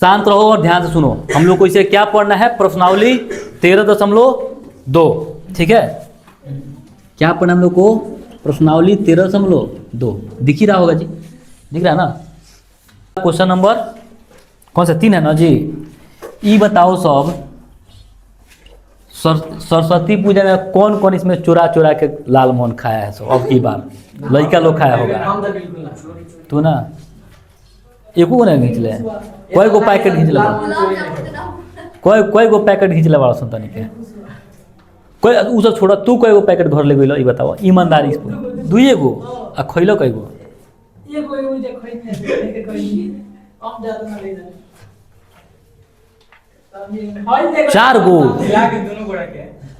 शांत रहो और ध्यान से सुनो। हम लोग को इसे क्या पढ़ना है, प्रश्नावली 13.2, ठीक है। क्या पढ़ना हम लोग को, प्रश्नावली 13.2। दिख ही रहा होगा जी, दिख रहा है ना। क्वेश्चन नंबर कौन सा, 3 है ना जी। ई बताओ सब, सरस्वती पूजा में कौन कौन इसमें चुरा चुरा के लाल मोहन खाया है। सब अब की बार लड़का लोग खाया होगा तो ना, एको नहीं खींच ले, कोई को पैकेट खींच ले, कोई को पैकेट खींच ले बड़ा सुनता नहीं के, कोई उ सब छोड़ा, तू कोई को पैकेट घर ले गइलो, ई बताओ ईमानदारी से। दुइए गो आ खइलो कई गो, चार गो।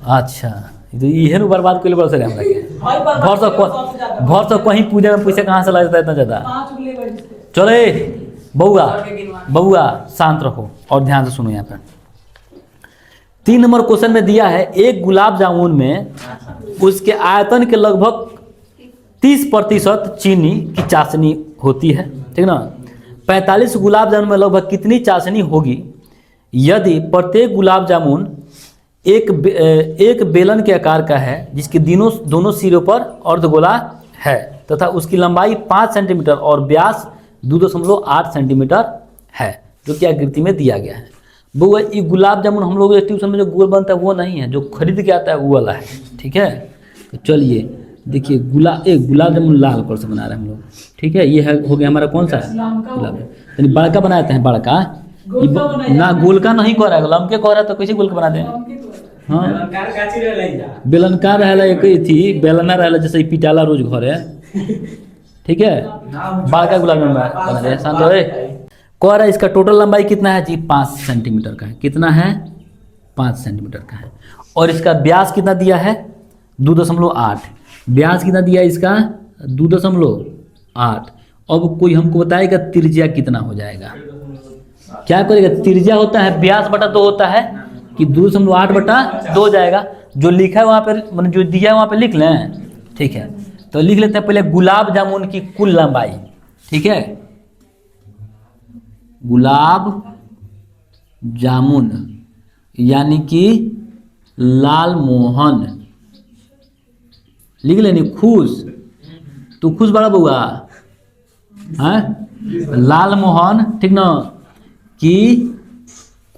अच्छा तो इहे नु बर्बाद कइले बड़ से हमरा के। घर से कहीं पूजा में पैसा कहाँ से ला जाता है इतना ज्यादा। चले बउआ, बउआ शांत रहो और ध्यान से सुनो। यहाँ पर 3 नंबर क्वेश्चन में दिया है, एक गुलाब जामुन में उसके आयतन के लगभग 30% चीनी की चाशनी होती है, ठीक ना। 45 गुलाब जामुन में लगभग कितनी चाशनी होगी यदि प्रत्येक गुलाब जामुन एक बेलन के आकार का है जिसके दोनों सिरों पर अर्धगोला है तथा उसकी लंबाई 5 सेंटीमीटर और व्यास 2.8 सेंटीमीटर है, जो कि आकृति में दिया गया है। वो ये गुलाब जामुन हम लोग ट्यूशन में जो गोल बनता है वो नहीं है, जो खरीद के आता है वो वाला है, ठीक है। तो चलिए देखिए, गुलाब जामुन लाल कलर से बना रहे हैं हम लोग, ठीक है। ये है हो गया हमारा कौन सा है, गुलाब जामुन। बड़का बनाते हैं, बड़का ना, गोल का नहीं कह रहा है, लमके कह रहा है तो कैसे गोल का बनाते हैं। हाँ बेलनकार रहला, एक ही थी बेलना रहला, जैसे पिटाला रोज घर है, ठीक है। बड़का गुलाब जामुन बना रहे हैं, शांत रहे। कह रहा है इसका टोटल लंबाई कितना है जी, 5 सेंटीमीटर का है। कितना है, 5 सेंटीमीटर का है। और इसका व्यास कितना दिया है, 2.8। व्यास कितना दिया है इसका, 2.8। अब कोई हमको बताएगा त्रिज्या कितना हो जाएगा। क्या करेगा, त्रिज्या होता है व्यास बटा 2 होता है कि 2.8 बटा 2 हो जाएगा। जो लिखा है वहाँ पर, मतलब जो दिया है वहाँ पर लिख लें, ठीक है। तो लिख लेते हैं पहले गुलाब जामुन की कुल लंबाई, ठीक है। गुलाब जामुन यानी कि लाल मोहन, लिख लेनी। खुश, तू खुश बड़ा बउआ है, लाल मोहन, ठीक ना, की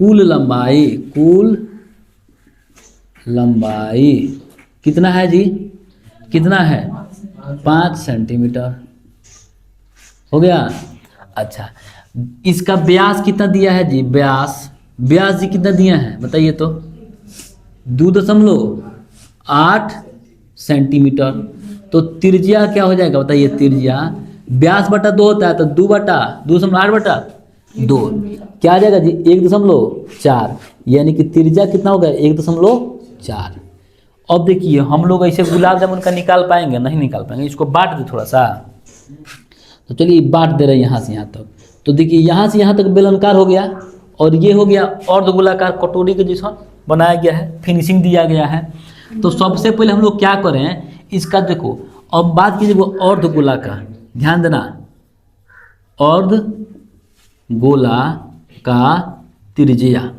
कुल लंबाई कितना है जी, कितना है, 5 सेंटीमीटर हो गया। अच्छा इसका व्यास कितना दिया है जी, व्यास जी कितना दिया है बताइए तो, 2.8 सेंटीमीटर। तो त्रिज्या क्या हो जाएगा बताइए, त्रिज्या व्यास बटा 2 होता है तो 2.8 बटा 2 क्या आ जाएगा जी, 1.4। यानी कि त्रिज्या कितना होगा, 1.4। अब देखिए हम लोग ऐसे गुलाब जामुन का निकाल पाएंगे, नहीं निकाल पाएंगे। इसको बांट दे थोड़ा सा, तो चलिए बांट दे रहे हैं यहाँ से यहाँ तक। तो देखिए यहाँ से यहाँ तक बेलनकार हो गया और ये हो गया अर्धगोलाकार कटोरी के जैसा बनाया गया है, फिनिशिंग दिया गया है। तो सबसे पहले हम लोग क्या करें, इसका देखो अब बात कीजिए वो अर्धगोलाकार, ध्यान देना, अर्धगोला का त्रिज्या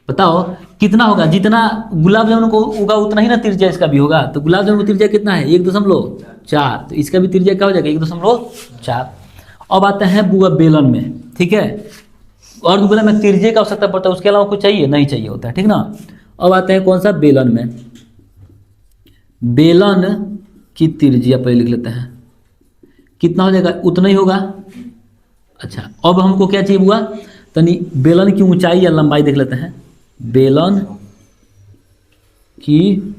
बताओ कितना होगा। जितना गुलाब जामुन को होगा उतना ही ना त्रिज्या इसका भी होगा। तो गुलाब जामुन की त्रिज्या कितना है, 1.4। तो इसका भी त्रिज्या क्या हो जाएगा, 1.4। अब आते हैं बुआ बेलन में, ठीक है। अर्धगोला में त्रिज्या का आवश्यकता पड़ता है, उसके अलावा कुछ चाहिए नहीं चाहिए होता है, ठीक ना। अब आते हैं कौन सा, बेलन में। बेलन की त्रिज्या पहले लिख लेते हैं, कितना हो जाएगा, उतना ही होगा। अच्छा अब हमको क्या चाहिए बुआ, तनी बेलन की ऊंचाई या लंबाई देख लेते हैं। बेलन की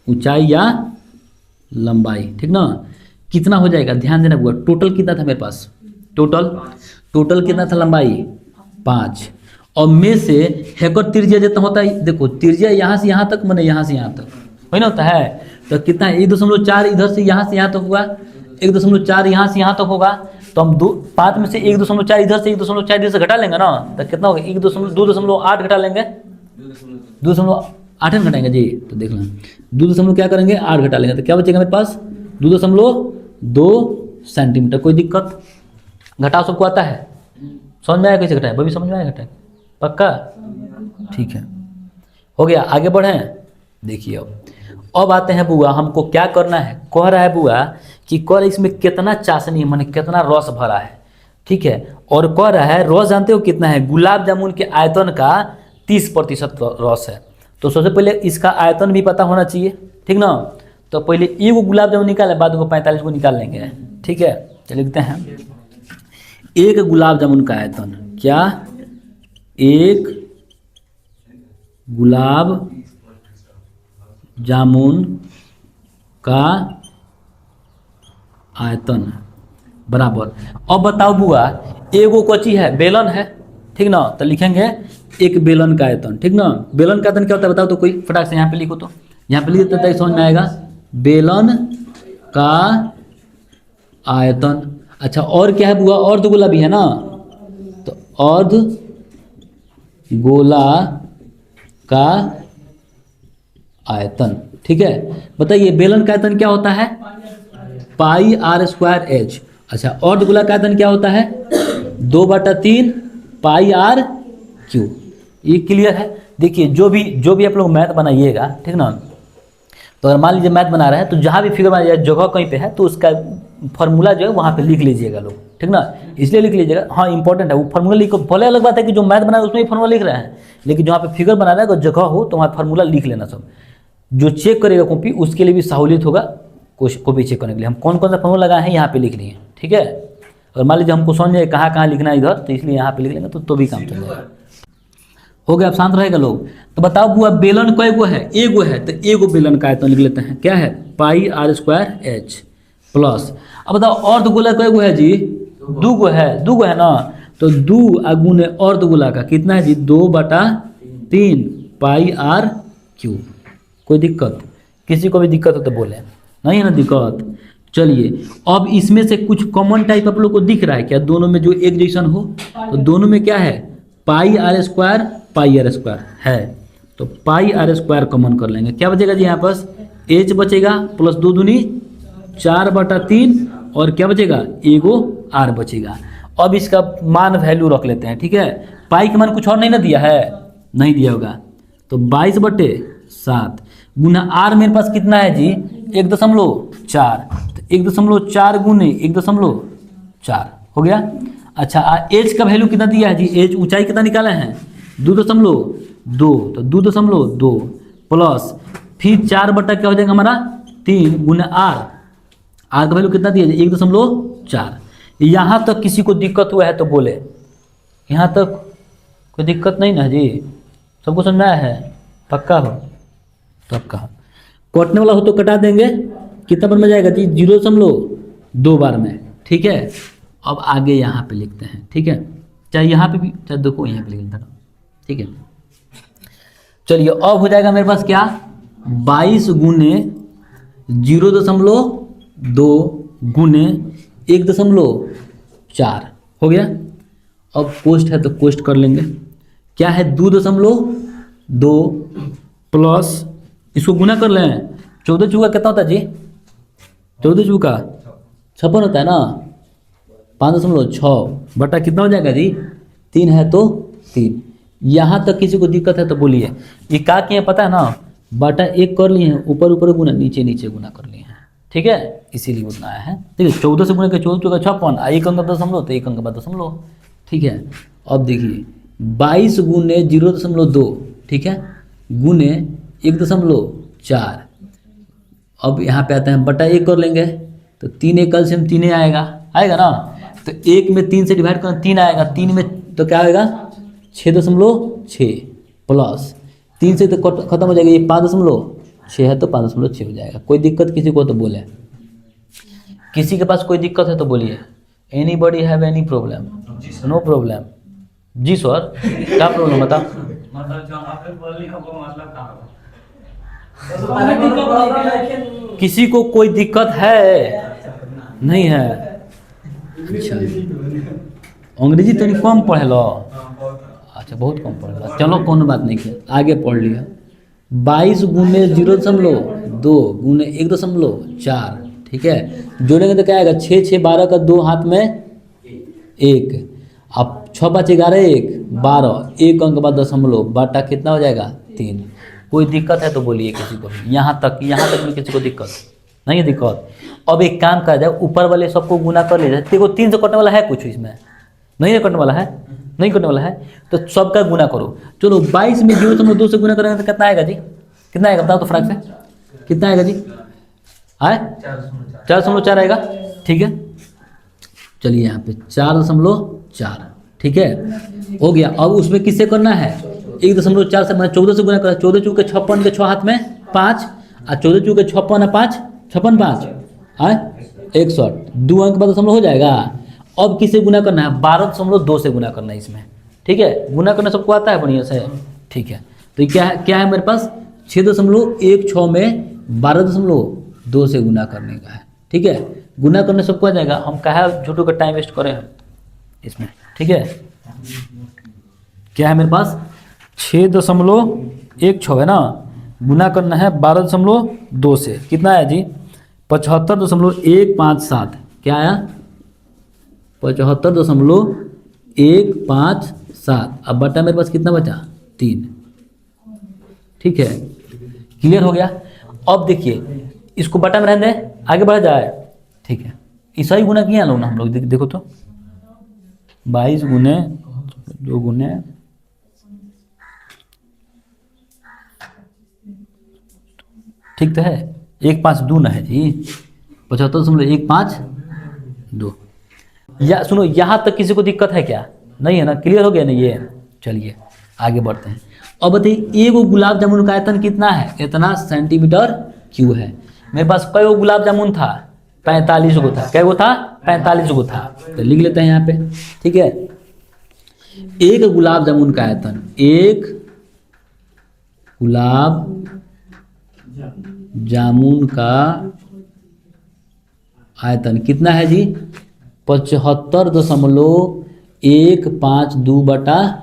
ऊंचाई या लंबाई, ठीक ना, कितना हो जाएगा, ध्यान देना बुआ। टोटल कितना था मेरे पास, टोटल कितना था लंबाई, 5। और में से हेकर त्रिज्या जितना होता है, देखो त्रिज्या यहाँ से यहाँ तक, मैंने यहाँ से यहाँ तक वही ना होता है। तो कितना है, 1.4 इधर से यहाँ से यहाँ तक हुआ, 1.4 यहाँ से यहाँ तक होगा। तो हम 5 में से 1.4 इधर से 1.4 इधर से घटा लेंगे ना, तो कितना होगा, 2.8 घटा लेंगे, 2.8 घटाएंगे जी। तो देख लें 2 क्या करेंगे, 8 घटा लेंगे, तो क्या बचेगा मेरे पास, 2.2 सेंटीमीटर। कोई दिक्कत, घटाव सबको आता है, समझ में आया कैसे घटाएं? वो भी समझ में आया घटाएं? पक्का? ठीक है, हो गया। आगे बढ़ें। देखिए अब आते हैं बुआ, हमको क्या करना है। कह रहा है बुआ कि कल इसमें कितना चाशनी माने कितना रस भरा है, ठीक है। और कह रहा है रस जानते हो कितना है? गुलाब जामुन के आयतन का 30% रस है। तो सबसे पहले इसका आयतन भी पता होना चाहिए, ठीक ना। तो पहले एगो गुलाब जामुन निकाले, बाद को 45 को निकाल लेंगे, ठीक है। चलिए लिखते हैं एक गुलाब जामुन का आयतन, क्या? एक गुलाब जामुन का आयतन बराबर। अब बताओ बुआ, एगो कच्ची है, बेलन है, ठीक ना। तो लिखेंगे एक बेलन का आयतन, ठीक ना। बेलन का आयतन क्या होता है बताओ तो, कोई फटाक से यहाँ पे लिखो तो। यहाँ पे लिख देते हैं, समझ में आएगा। बेलन का आयतन। अच्छा और क्या है बुआ? अर्ध गोला भी है ना, तो अर्ध गोला का आयतन, ठीक है। बताइए बेलन का आयतन क्या होता है? Pi R square H. अच्छा अर्ध गोला का आयतन क्या होता है? 2/3 पाई आर क्यू। ये क्लियर है। देखिए जो भी आप लोग मैथ बनाइएगा, ठीक ना। तो अगर मान लीजिए मैथ बना रहे हैं तो जहाँ भी फिगर बनाइए जगह कहीं पे है तो उसका फॉर्मूला जो है वहाँ पे लिख लीजिएगा लोग, ठीक ना। इसलिए लिख लीजिएगा, हाँ इंपॉर्टेंट है वो फॉर्मूला लिखो। भले अलग बात है कि जो मैथ बना रहे हैं उसमें फॉर्मूला लिख रहे हैं, लेकिन जहाँ पे फिगर बना रहे हैं अगर जगह हो तो वहाँ फॉर्मूला लिख लेना सब। जो चेक करेगा कॉपी उसके लिए भी सहूलियत होगा कॉपी चेक करने के लिए। हम कौन कौन सा फॉर्मूला लगाए हैं यहाँ पे लिख लिए, ठीक है। और मान लीजिए हमको समझ जाए कहाँ लिखना है इधर, तो इसलिए यहाँ पे लिख लेंगे तो भी काम चलेगा। हो गया, अब शांत रहेगा लोग। तो बताओ बुआ बेलन कई गो है? एगो है, तो एगो बेलन का आयतन लिख लेते हैं, क्या है? Pi R square H plus. अब बताओ अर्ध गोला कई गो है जी? 2 गो है, 2 गो है ना। तो 2 गुने अर्ध गोला का कितना है जी? 2/3 पाई आर क्यू। कोई दिक्कत? किसी को भी दिक्कत हो तो बोले, नहीं है ना दिक्कत। चलिए अब इसमें से कुछ कॉमन टाइप आप लोग को दिख रहा है क्या? दोनों में जो एक जैसन हो, तो दोनों में क्या है? Pi R square pi R square है, तो पाई आर स्क्वायर कॉमन कर लेंगे। क्या बचेगा जी यहाँ पास? एच बचेगा प्लस 2 दूनी 4/3 और क्या बचेगा? एगो आर बचेगा। अब इसका मान वैल्यू रख लेते हैं, ठीक है। पाई का मान कुछ और नहीं ना दिया है, नहीं दिया होगा, तो 22/7 गुना आर मेरे पास कितना है जी? 1.4, तो 1.4 गुने 1.4 हो गया। अच्छा एच का वैल्यू कितना दिया है जी? एच ऊंचाई कितना निकाले हैं? 2.2, तो 2.2 प्लस फिर 4 बटा क्या हो जाएगा हमारा? 3 गुना आर का वैल्यू कितना दिया जाए? 1.4। यहाँ तक किसी को दिक्कत हुआ है तो बोले, यहाँ तक कोई दिक्कत नहीं ना जी? सबको समझ में आया है? पक्का हो? तब कहा कटने वाला हो तो कटा देंगे। कितना बार में जाएगा जी? 0.2 बार में, ठीक है। अब आगे यहाँ पे लिखते हैं, ठीक है। चाहे यहाँ पे भी, चाहे देखो यहाँ पे लिख लेता, ठीक है। चलिए अब हो जाएगा मेरे पास क्या? 22 गुने 0.2 गुने 1.4 हो गया। अब कोष्ट है तो कोष्ट कर लेंगे। क्या है? 2.2 प्लस इसको गुना कर लें। 14 चौका कितना होता है जी? 14 चौका 56 होता है ना। 5.6 बटा कितना हो जाएगा जी? 3 है तो 3। यहाँ तक किसी को दिक्कत है तो बोलिए। ये क्या किए पता है ना? बटा 1 कर लिए हैं, ऊपर ऊपर गुना नीचे नीचे गुना कर लिए हैं, ठीक है। इसीलिए उतना आया है, ठीक है। 14 से गुना के 14 चौका 56, 1 अंक 0.5 तो 1 अंक 0.5, ठीक है। अब देखिए 22 गुने 0.2, ठीक है, गुने 1.4। अब यहाँ पे आते हैं बटा 1 कर लेंगे, तो 3 1 कल 3 आएगा ना। तो 1 में 3 से डिवाइड करना 3 आएगा, 3 में तो क्या आएगा? 6.6 प्लस 3 से तो खत्म हो जाएगा, ये 5.6 है तो 5.6 हो जाएगा। कोई दिक्कत किसी को तो बोले, किसी के पास कोई दिक्कत है तो बोलिए। Anybody have any problem? No problem जी सर। क्या प्रॉब्लम बता? किसी को कोई दिक्कत है? नहीं है? अच्छा अंग्रेजी तो नहीं कम पढ़े लो? अच्छा बहुत कम पढ़ लो, चलो कोनो बात नहीं है, आगे पढ़ लिया। 22 गुने 0.2 गुने 1.4, ठीक है। जोड़ेंगे तो क्या आएगा? 6 6 12 का 2 हाथ में 1। अब 6 5 11 1 12, एक अंक बाद दशमलव बटा कितना हो जाएगा 3। कोई दिक्कत है तो बोलिए किसी को, यहाँ तक में किसी को दिक्कत नहीं है दिक्कत। अब एक काम करा जाए, ऊपर वाले सबको गुना कर लीजिए। देखो 3 से कटने वाला है कुछ इसमें नहीं है, कटने वाला है नहीं कटने वाला है, तो सबका गुना करो। चलो 22 में 0.2 से गुना करेंगे तो कितना आएगा जी, कितना आएगा बताओ तो फटाक से, कितना आएगा जी, आए 4.4 आएगा। ठीक है, चलिए यहाँ पे 4.4, ठीक है हो गया। अब उसमें किससे करना है, 1.4 से, 14 से गुना करना। 14 चूके 56 के 6 हाथ में 5, और 14 चूके 56 5 56 5 आए 61, 2 अंक बाद दशमलव हो जाएगा। अब किससे गुना करना है, 12.2 से गुना करना है इसमें। ठीक है, गुना करना सबको आता है बढ़िया से। ठीक है, तो क्या है मेरे पास 6.16 में 12.2 से गुना करने का है। ठीक है, गुना करने सबको आ जाएगा। हम कहा झूठों का टाइम वेस्ट करें हम इसमें। ठीक है, क्या है मेरे पास 6.16 है ना, गुना करना है 12.2 से, कितना आया जी 75.157। क्या आया 75.157। अब बटा मेरे पास कितना बचा 3। ठीक है, क्लियर हो गया। अब देखिए इसको बटा में रहने दें, आगे बढ़ जाए। ठीक है, ऐसा ही गुना किया लोग ना हम लोग, देखो तो 22 गुने 2 गुने ठीक तो है, 152 ना है जी, 75.152। या सुनो, यहाँ तक किसी को दिक्कत है क्या, नहीं है ना, क्लियर हो गया ना ये। चलिए आगे बढ़ते हैं। अब बताइए एगो गुलाब जामुन का आयतन कितना है, इतना सेंटीमीटर क्यूब है। मेरे पास कई गो गुलाब जामुन था, 45 गो था। कै गो था 45 गो था, तो लिख लेते हैं यहाँ पे। ठीक है, एक गुलाब जामुन का आयतन, एक गुलाब जामुन का आयतन कितना है जी 75.152 बटा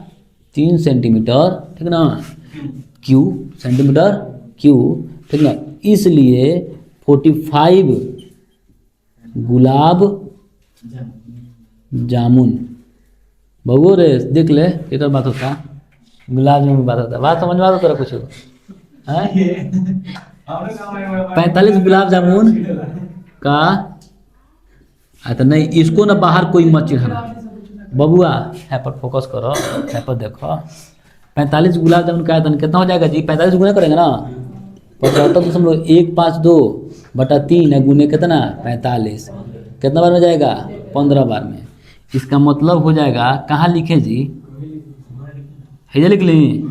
3 सेंटीमीटर। ठीक ना, क्यू सेंटीमीटर क्यू। ठीक ना, इसलिए 45 गुलाब जामुन। बबू रे देख ले किधर बात होता, गुलाब जामुन बात होता, बात समझ में आता तेरा कुछ 45 गुलाब जामुन का आयतन। नहीं, इसको ना बाहर कोई मत चिढ़ाना बबुआ, यहाँ पर फोकस करो, यहाँ पर देखो। 45 गुलाब जामुन का आयतन कितना हो जाएगा जी, 45 गुना करेंगे ना 75.152 बटा 3 है, गुने कितना 45, कितना बार में जाएगा 15 बार में। इसका मतलब हो जाएगा, कहाँ लिखे जी, है लिख ली,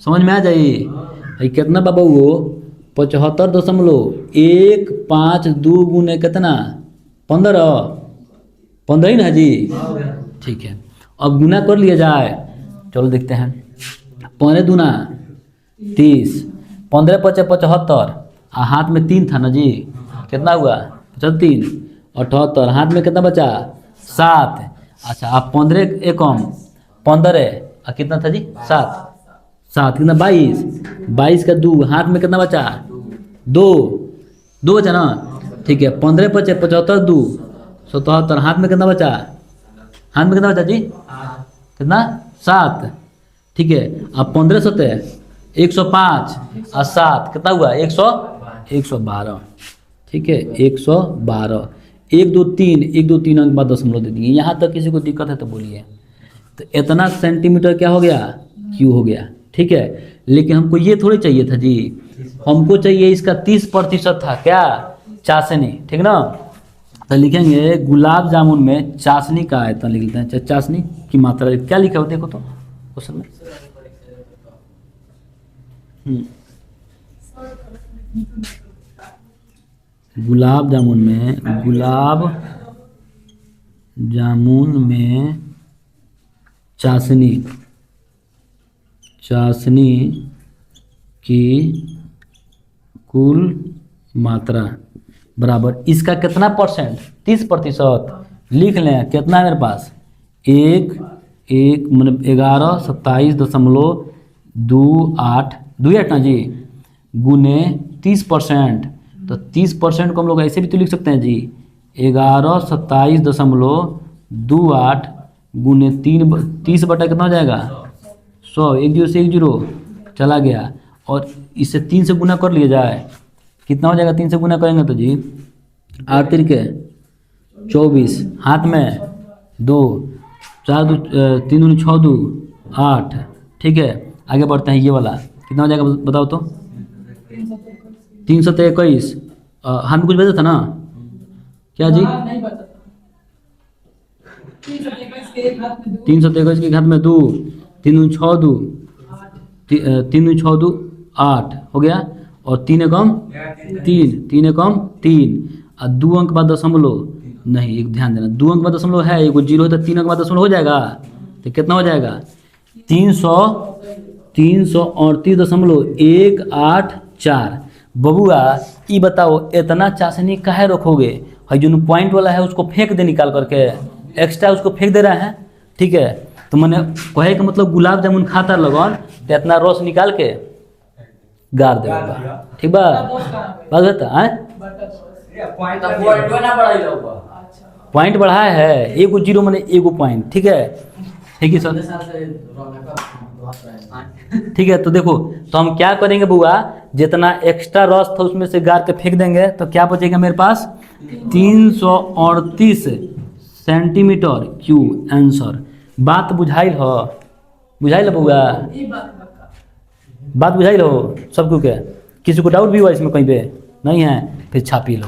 समझ में आ जाइए। कितना बाबू वो 75.152 गुने कितना 15 ही ना जी। ठीक है, अब गुना कर लिया जाए, चलो देखते हैं। 15 दूना 30, 15 × 5 = 75, हाथ में 3 था ना जी, कितना हुआ 75, 78, हाथ में कितना बचा 7। अच्छा, आप 15 एकम 15 और कितना था जी 7 कितना 22 का 2, हाथ में कितना बचा 2 बचा ना। ठीक है, 15 × 5 = 75, 2 77, हाथ में कितना बचा, हाथ में कितना बचा जी कितना 7। ठीक है, अब 15 7 105 और 7 कितना हुआ 112। ठीक है, 112, 1 2 3 1 2 3 अंक बाद दशमलव दे दिए। यहाँ तक किसी को दिक्कत है तो बोलिए। तो इतना सेंटीमीटर क्या हो गया क्यू हो गया। ठीक है, लेकिन हमको ये थोड़ी चाहिए था जी, हमको चाहिए इसका 30% था क्या चाशनी। ठीक ना, तो लिखेंगे गुलाब जामुन में चाशनी का आयतन लिख लेते हैं, चाशनी की मात्रा क्या लिखा हो देखो तो क्वेश्चन में। गुलाब जामुन में चाशनी की कुल मात्रा बराबर इसका कितना परसेंट 30%। लिख लें कितना है मेरे पास 1 मतलब 1127.28 ना जी गुने 30%। तो 30% को हम लोग ऐसे भी तो लिख सकते हैं जी 1127.28 गुने 30 बटा कितना हो जाएगा 100, 1 0 से 1 0 चला गया, और इसे 3 से गुना कर लिया जाए, कितना हो जाएगा 3 से गुना करेंगे तो जी 8 तिरके 24, हाथ में 2, 4 2 3 दूनी 6 2 8। ठीक है, आगे बढ़ते हैं, ये वाला कितना हो जाएगा बताओ तो 323। हाथ में कुछ बचा था ना, क्या जी 323 के हाथ में 2, 3 दूनी 6 2 3 दूनी 6 2 8 हो गया, और 3 एकम 3, 3 एकम 3, और 2 अंक बाद दशमलव नहीं, एक ध्यान देना, 2 अंक बाद दशमलव है, एगो 0 है तो 3 अंक बाद दशमलव हो जाएगा, तो कितना हो जाएगा 338.184। बबुआ ये बताओ इतना चाशनी काहे रखोगे, है जो पॉइंट वाला है उसको फेंक दे निकाल करके, एक्स्ट्रा उसको फेंक दे रहा है। ठीक है, तो मैंने कहे कि मतलब गुलाब जामुन खाता लगन तो इतना रस निकाल के गाड़ देगा, ठीक बा बात होता है। पॉइंट बढ़ाया है, एगो 0 मैंने एगो पॉइंट। ठीक है, ठीक है सर, ठीक है। तो देखो, तो हम क्या करेंगे बुआ, जितना एक्स्ट्रा रस था उसमें से गाड़ के फेंक देंगे, तो क्या बचेगा मेरे पास 338 सेंटीमीटर क्यूब आंसर। बात बुझाइल हो, बुझाइल बुआ, बात बुझाइल हो सबको के, किसी को डाउट भी हुआ इसमें कहीं पे नहीं है, फिर छापी लो।